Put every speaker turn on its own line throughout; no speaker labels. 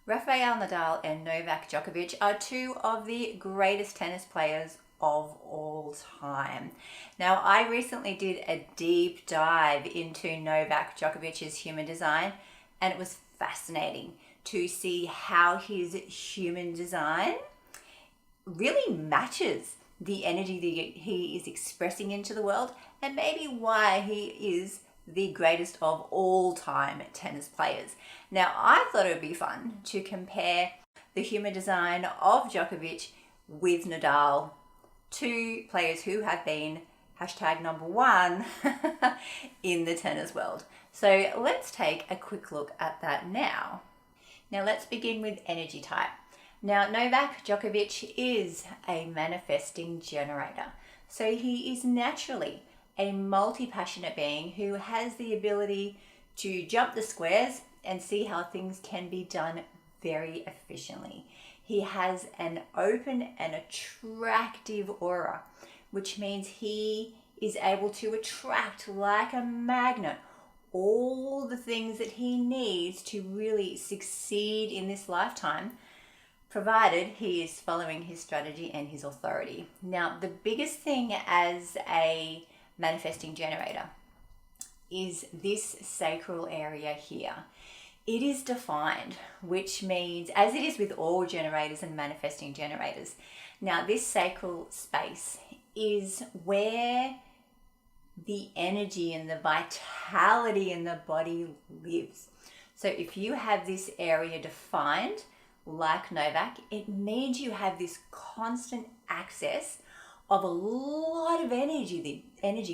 Rafael Nadal and Novak Djokovic are two of the greatest tennis players of all time. Now, I recently did a deep dive into Novak Djokovic's human design, and it was fascinating to see how his human design really matches the energy that he is expressing into the world, and maybe why he is the greatest of all time tennis players. Now, I thought it would be fun to compare the human design of Djokovic with Nadal, two players who have been #1 in the tennis world. So let's take a quick look at that now. Now let's begin with energy type. Now, Novak Djokovic is a manifesting generator. So he is naturally a multi-passionate being who has the ability to jump the squares and see how things can be done very efficiently. He has an open and attractive aura, which means he is able to attract like a magnet all the things that he needs to really succeed in this lifetime, provided he is following his strategy and his authority. Now, the biggest thing as a manifesting generator is this sacral area here. It is defined, which means, as it is with all generators and manifesting generators, now this sacral space is where the energy and the vitality in the body lives. So if you have this area defined, like Novak, it means you have this constant access of a lot of energy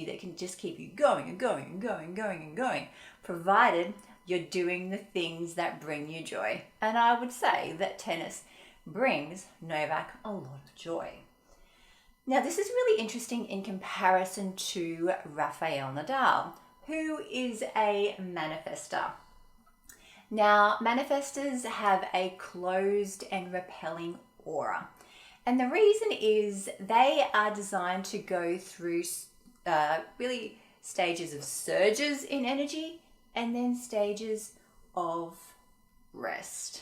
that can just keep you going and going and going and going and going, provided you're doing the things that bring you joy. And I would say that tennis brings Novak a lot of joy. Now, this is really interesting in comparison to Rafael Nadal, who is a manifester. Now, manifestors have a closed and repelling aura. And the reason is they are designed to go through really stages of surges in energy and then stages of rest.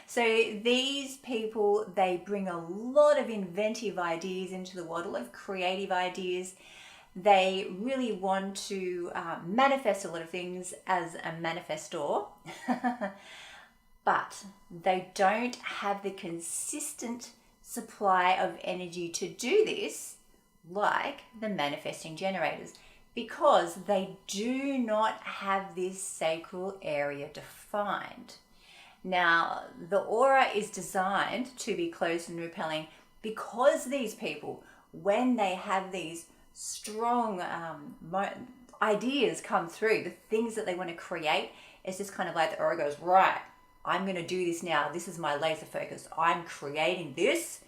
So these people, they bring a lot of inventive ideas into the world, a lot of creative ideas. They really want to manifest a lot of things as a manifestor, but they don't have the consistent supply of energy to do this like the manifesting generators, because they do not have this sacral area defined. Now, the aura is designed to be closed and repelling because these people, when they have these strong ideas come through, the things that they want to create, it's just kind of like the aura goes, right, I'm going to do this now. This is my laser focus. I'm creating this.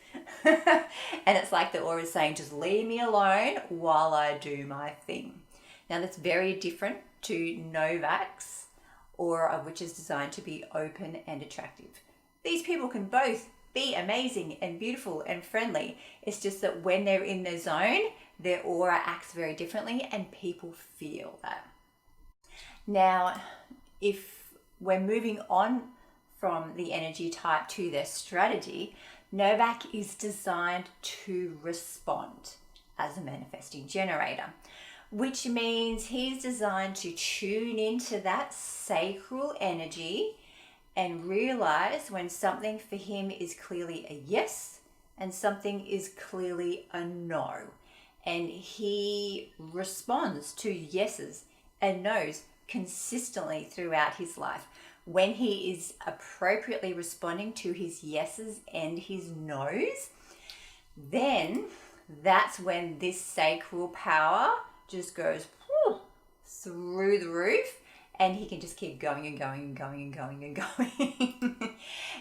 And it's like the aura is saying, just leave me alone while I do my thing. Now, that's very different to Novak's aura, which is designed to be open and attractive. These people can both be amazing and beautiful and friendly. It's just that when they're in their zone, their aura acts very differently and people feel that. Now, if we're moving on from the energy type to their strategy, Novak is designed to respond as a manifesting generator, which means he's designed to tune into that sacral energy and realize when something for him is clearly a yes and something is clearly a no. And he responds to yeses and nos consistently throughout his life. When he is appropriately responding to his yeses and his nos, then that's when this sacral power just goes through the roof, and he can just keep going and going and going and going and going.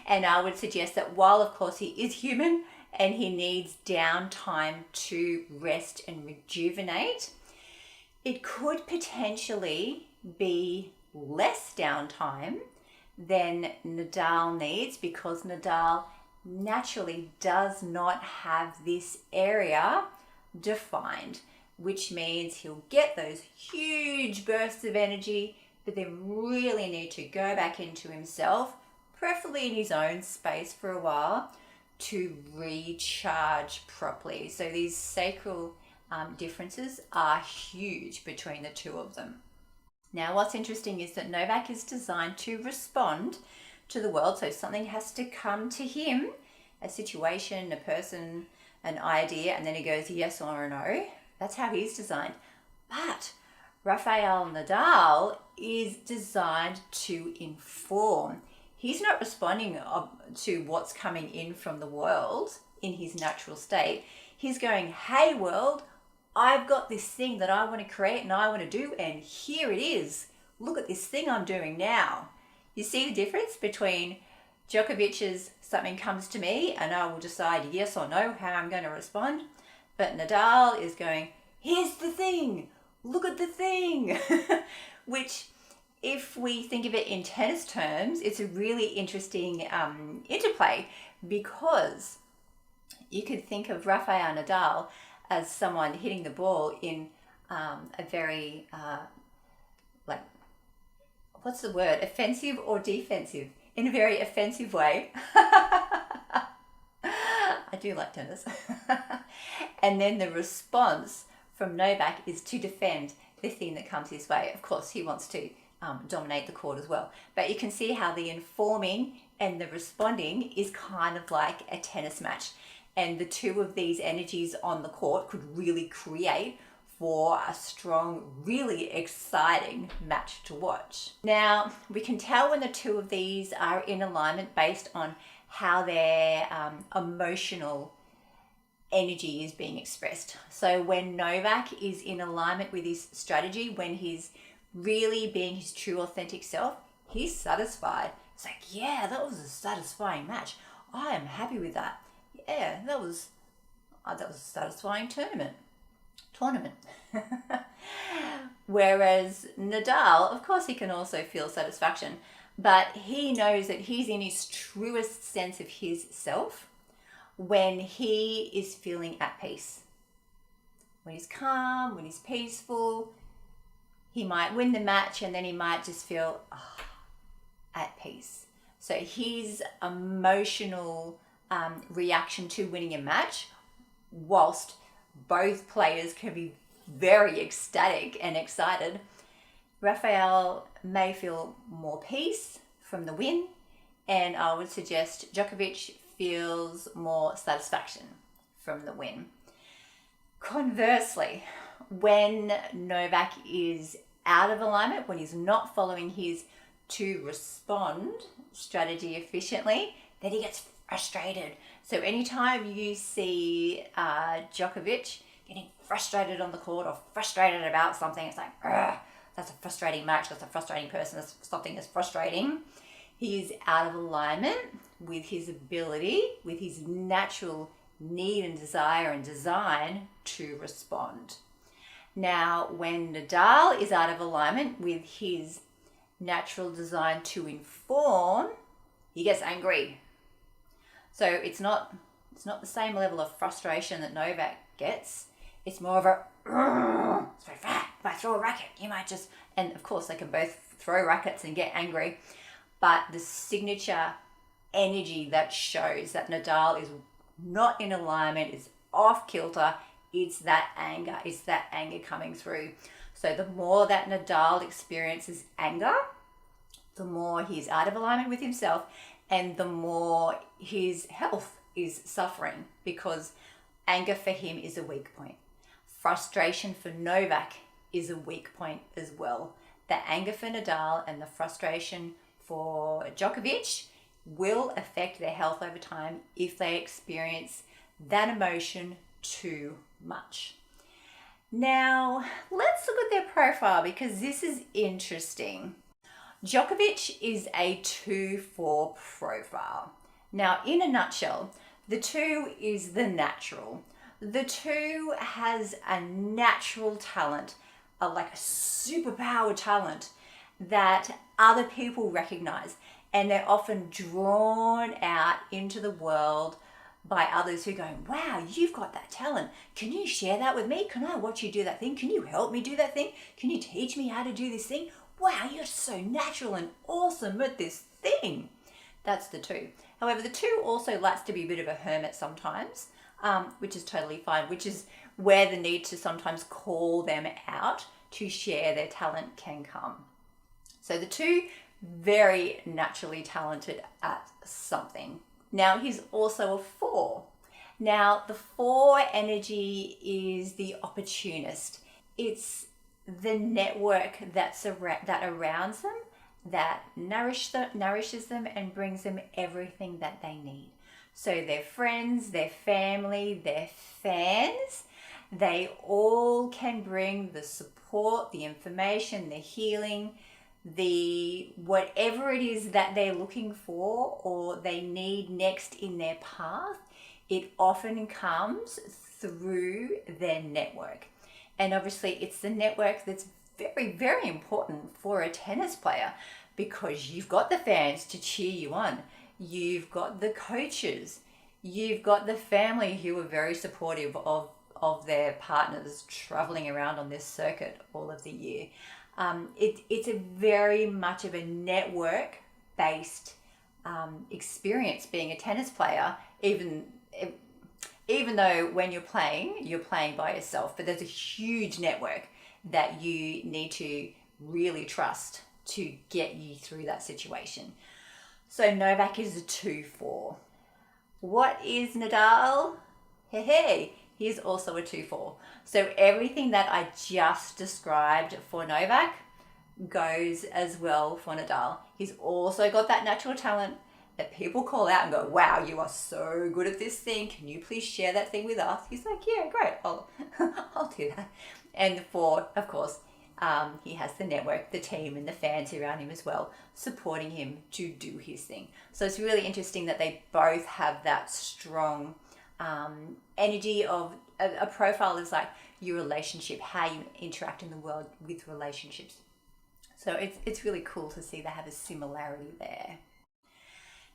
And I would suggest that while, of course, he is human and he needs downtime to rest and rejuvenate, it could potentially be less downtime than Nadal needs, because Nadal naturally does not have this area defined, which means he'll get those huge bursts of energy, but then really need to go back into himself, preferably in his own space for a while, to recharge properly. So these sacral differences are huge between the two of them. Now, what's interesting is that Novak is designed to respond to the world. So something has to come to him, a situation, a person, an idea, and then he goes yes or no. That's how he's designed. But Rafael Nadal is designed to inform. He's not responding to what's coming in from the world in his natural state. He's going, hey world, I've got this thing that I want to create and I want to do, and here it is. Look at this thing I'm doing now. You see the difference between Djokovic's something comes to me and I will decide yes or no how I'm going to respond. But Nadal is going, here's the thing, look at the thing. Which, if we think of it in tennis terms, it's a really interesting interplay, because you could think of Rafael Nadal as someone hitting the ball in a very, what's the word, offensive or defensive? In a very offensive way. I do like tennis. And then the response from Novak is to defend the thing that comes his way. Of course, he wants to dominate the court as well. But you can see how the informing and the responding is kind of like a tennis match. And the two of these energies on the court could really create for a strong, really exciting match to watch. Now, we can tell when the two of these are in alignment based on how their emotional energy is being expressed. So when Novak is in alignment with his strategy, when he's really being his true authentic self, he's satisfied. It's like, yeah, that was a satisfying match. I am happy with that. Yeah, that was a satisfying tournament. Whereas Nadal, of course, he can also feel satisfaction, but he knows that he's in his truest sense of his self when he is feeling at peace. When he's calm, when he's peaceful, he might win the match and then he might just feel at peace. So his emotional reaction to winning a match, whilst both players can be very ecstatic and excited, Rafael may feel more peace from the win, and I would suggest Djokovic feels more satisfaction from the win. Conversely, when Novak is out of alignment, when he's not following his to respond strategy efficiently, then he gets frustrated. So anytime you see Djokovic getting frustrated on the court or frustrated about something, it's like, that's a frustrating match, that's a frustrating person, that's something that's frustrating. He is out of alignment with his ability, with his natural need and desire and design to respond. Now, when Nadal is out of alignment with his natural design to inform, he gets angry. So it's not the same level of frustration that Novak gets. It's more of a, it's very fat. If I throw a racket, you might just, and of course they can both throw rackets and get angry, but the signature energy that shows that Nadal is not in alignment, is off kilter, it's that anger coming through. So the more that Nadal experiences anger, the more he's out of alignment with himself, and the more his health is suffering, because anger for him is a weak point. Frustration for Novak is a weak point as well. The anger for Nadal and the frustration for Djokovic will affect their health over time if they experience that emotion too much. Now, let's look at their profile, because this is interesting. Djokovic is a 2-4 profile. Now, in a nutshell, the 2 is the natural. The 2 has a natural talent, like a superpower talent that other people recognize, and they're often drawn out into the world by others who go, wow, you've got that talent. Can you share that with me? Can I watch you do that thing? Can you help me do that thing? Can you teach me how to do this thing? Wow, you're so natural and awesome at this thing. That's the 2. However, the 2 also likes to be a bit of a hermit sometimes, which is totally fine, which is where the need to sometimes call them out to share their talent can come. So the 2, very naturally talented at something. Now he's also a 4. Now the 4 energy is the opportunist. It's the network that surrounds them, that nourishes them and brings them everything that they need. So their friends, their family, their fans, they all can bring the support, the information, the healing, the whatever it is that they're looking for or they need next in their path. It often comes through their network. And obviously it's the network that's very, very important for a tennis player, because you've got the fans to cheer you on. You've got the coaches. You've got the family who are very supportive of their partners traveling around on this circuit all of the year. It's a very much of a network-based experience being a tennis player, even though when you're playing by yourself, but there's a huge network that you need to really trust to get you through that situation. So Novak is a 2-4. What is Nadal? Hey, he's also a 2-4. So everything that I just described for Novak goes as well for Nadal. He's also got that natural talent that people call out and go, wow, you are so good at this thing. Can you please share that thing with us? He's like, yeah, great. I'll do that. And 4, of course, he has the network, the team and the fans around him as well, supporting him to do his thing. So it's really interesting that they both have that strong energy of a profile is like your relationship, how you interact in the world with relationships. So it's really cool to see they have a similarity there.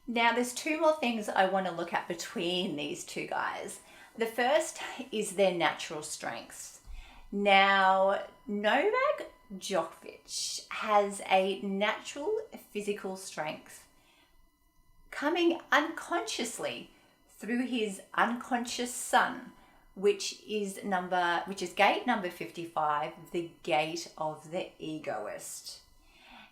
Now there's 2 more things I want to look at between these 2 guys. The first is their natural strengths. Now, Novak Djokovic has a natural physical strength coming unconsciously through his unconscious sun, which is gate number 55, the gate of the egoist.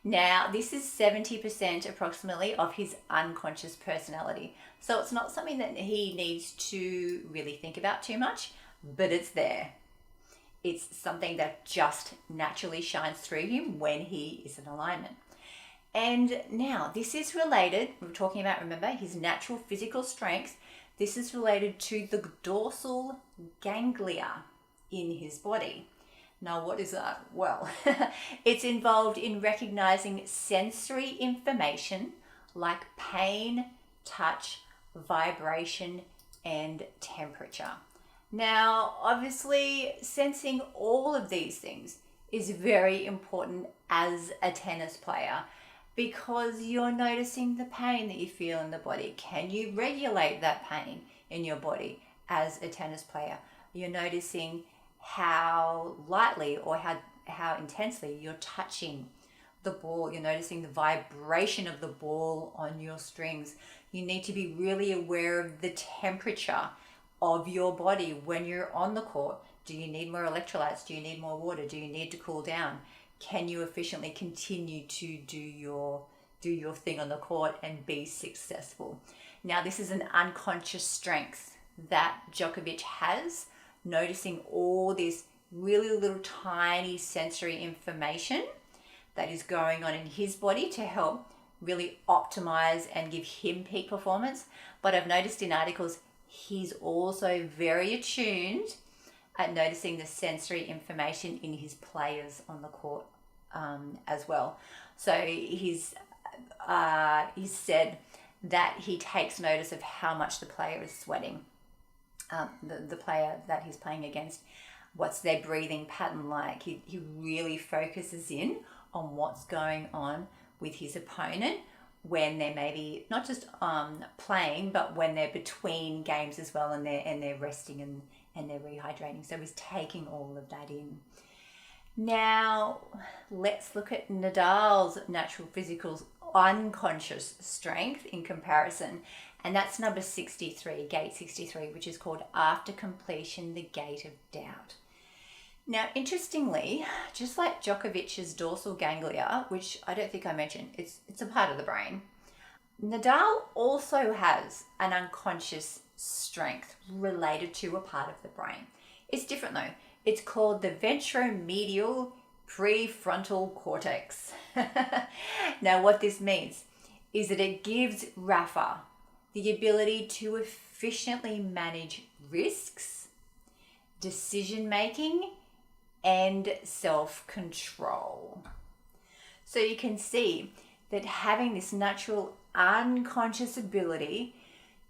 Now, this is 70% approximately of his unconscious personality. So it's not something that he needs to really think about too much, but it's there. It's something that just naturally shines through him when he is in alignment. And now this is related, we're talking about, remember, his natural physical strength. This is related to the dorsal ganglia in his body. Now, what is that? Well, it's involved in recognizing sensory information like pain, touch, vibration, and temperature. Now, obviously, sensing all of these things is very important as a tennis player, because you're noticing the pain that you feel in the body. Can you regulate that pain in your body as a tennis player? You're noticing how lightly or how intensely you're touching the ball. You're noticing the vibration of the ball on your strings. You need to be really aware of the temperature of your body when you're on the court. Do you need more electrolytes? Do you need more water? Do you need to cool down? Can you efficiently continue to do your thing on the court and be successful? Now, this is an unconscious strength that Djokovic has, noticing all this really little tiny sensory information that is going on in his body to help really optimize and give him peak performance. But I've noticed in articles, he's also very attuned at noticing the sensory information in his players on the court as well. So he's said that he takes notice of how much the player is sweating, the player that he's playing against. What's their breathing pattern like? He really focuses in on what's going on with his opponent when they're maybe not just playing, but when they're between games as well, and they're resting and they're rehydrating. So he's taking all of that in. Now let's look at Nadal's natural physical unconscious strength in comparison. And that's number 63, gate 63, which is called After Completion, the Gate of Doubt. Now, interestingly, just like Djokovic's dorsal ganglia, which I don't think I mentioned, it's a part of the brain, Nadal also has an unconscious strength related to a part of the brain. It's different though. It's called the ventromedial prefrontal cortex. Now, what this means is that it gives Rafa the ability to efficiently manage risks, decision making, and self-control. So you can see that having this natural unconscious ability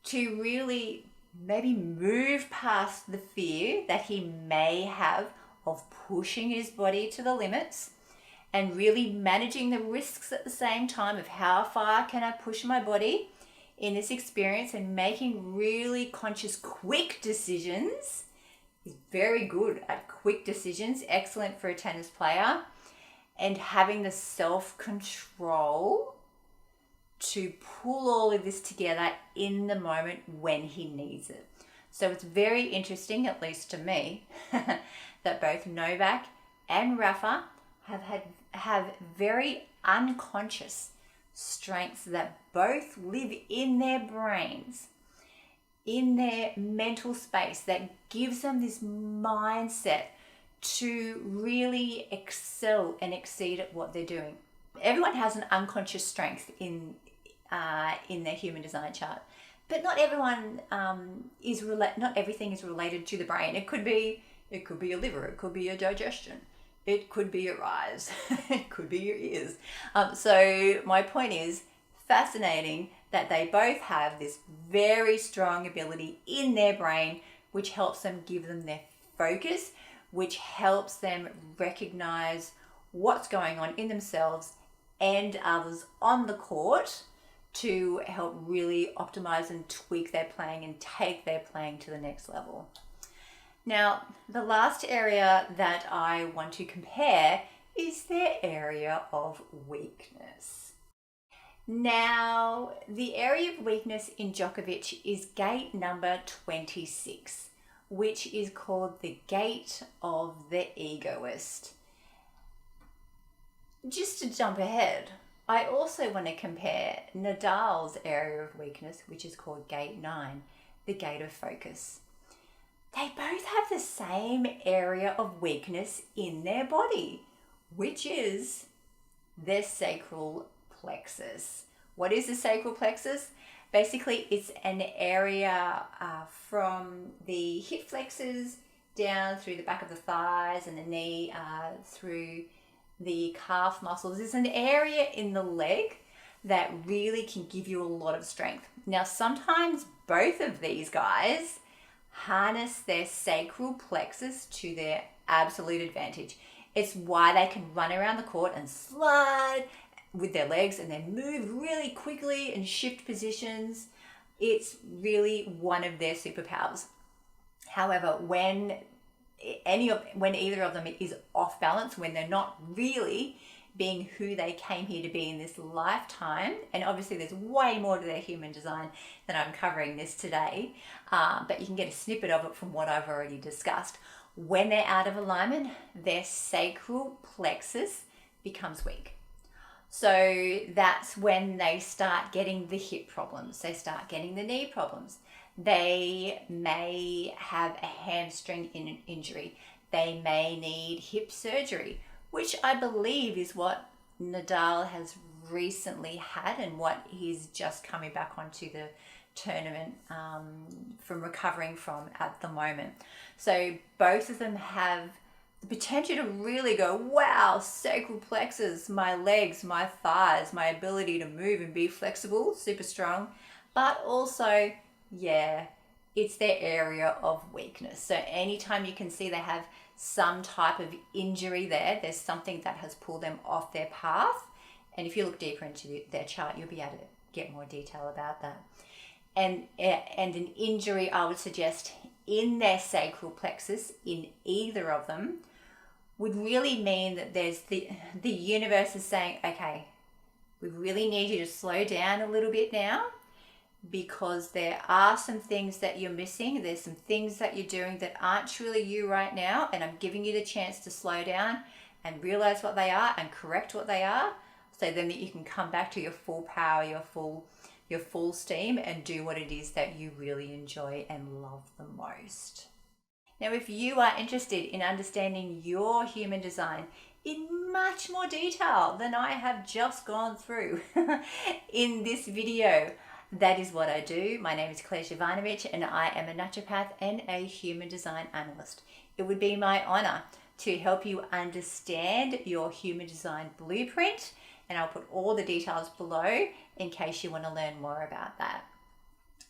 to really maybe move past the fear that he may have of pushing his body to the limits and really managing the risks at the same time of how far can I push my body in this experience, and making really conscious, quick decisions. He's very good at quick decisions, excellent for a tennis player, and having the self-control to pull all of this together in the moment when he needs it. So it's very interesting, at least to me, that both Novak and Rafa have very unconscious strengths that both live in their brains, in their mental space, that gives them this mindset to really excel and exceed at what they're doing. Everyone has an unconscious strength in their human design chart, but not everyone not everything is related to the brain. It could be your liver, it could be your digestion, it could be your eyes, it could be your ears. So my point is, fascinating that they both have this very strong ability in their brain, which helps them give them their focus, which helps them recognize what's going on in themselves and others on the court to help really optimize and tweak their playing and take their playing to the next level. Now, the last area that I want to compare is their area of weakness. Now, the area of weakness in Djokovic is gate number 26, which is called the gate of the egoist. Just to jump ahead, I also want to compare Nadal's area of weakness, which is called gate 9, the gate of focus. They both have the same area of weakness in their body, which is their sacral plexus. What is the sacral plexus? Basically, it's an area from the hip flexors down through the back of the thighs and the knee, through the calf muscles. It's an area in the leg that really can give you a lot of strength. Now, sometimes both of these guys harness their sacral plexus to their absolute advantage. It's why they can run around the court and slide with their legs and then move really quickly and shift positions. It's really one of their superpowers. However, when either of them is off balance, when they're not really being who they came here to be in this lifetime, and obviously there's way more to their human design than I'm covering this today, but you can get a snippet of it from what I've already discussed. When they're out of alignment, their sacral plexus becomes weak. So that's when they start getting the hip problems, they start getting the knee problems. They may have a hamstring injury. They may need hip surgery, which I believe is what Nadal has recently had and what he's just coming back onto the tournament from recovering from at the moment. So both of them have the potential to really go, wow, sacral plexus, my legs, my thighs, my ability to move and be flexible, super strong, but also, yeah, it's their area of weakness. So anytime you can see they have some type of injury there, there's something that has pulled them off their path. And if you look deeper into their chart, you'll be able to get more detail about that. And an injury, I would suggest, in their sacral plexus, in either of them, would really mean that there's the universe is saying, okay, We really need you to slow down a little bit now, because there are some things that you're missing. There's some things that you're doing that aren't truly you right now, and I'm giving you the chance to slow down and realize what they are and correct what they are, so then that you can come back to your full power, your full steam, and do what it is that you really enjoy and love the most. Now, if you are interested in understanding your human design in much more detail than I have just gone through in this video, that is what I do. My name is Clare Zivanovic, and I am a naturopath and a human design analyst. It would be my honor to help you understand your human design blueprint, and I'll put all the details below in case you want to learn more about that.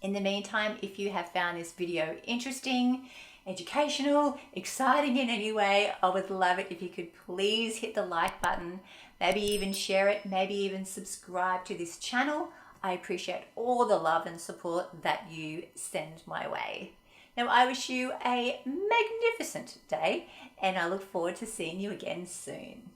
In the meantime, if you have found this video interesting, educational, exciting in any way, I would love it if you could please hit the like button, maybe even share it, maybe even subscribe to this channel. I appreciate all the love and support that you send my way. Now, I wish you a magnificent day, and I look forward to seeing you again soon.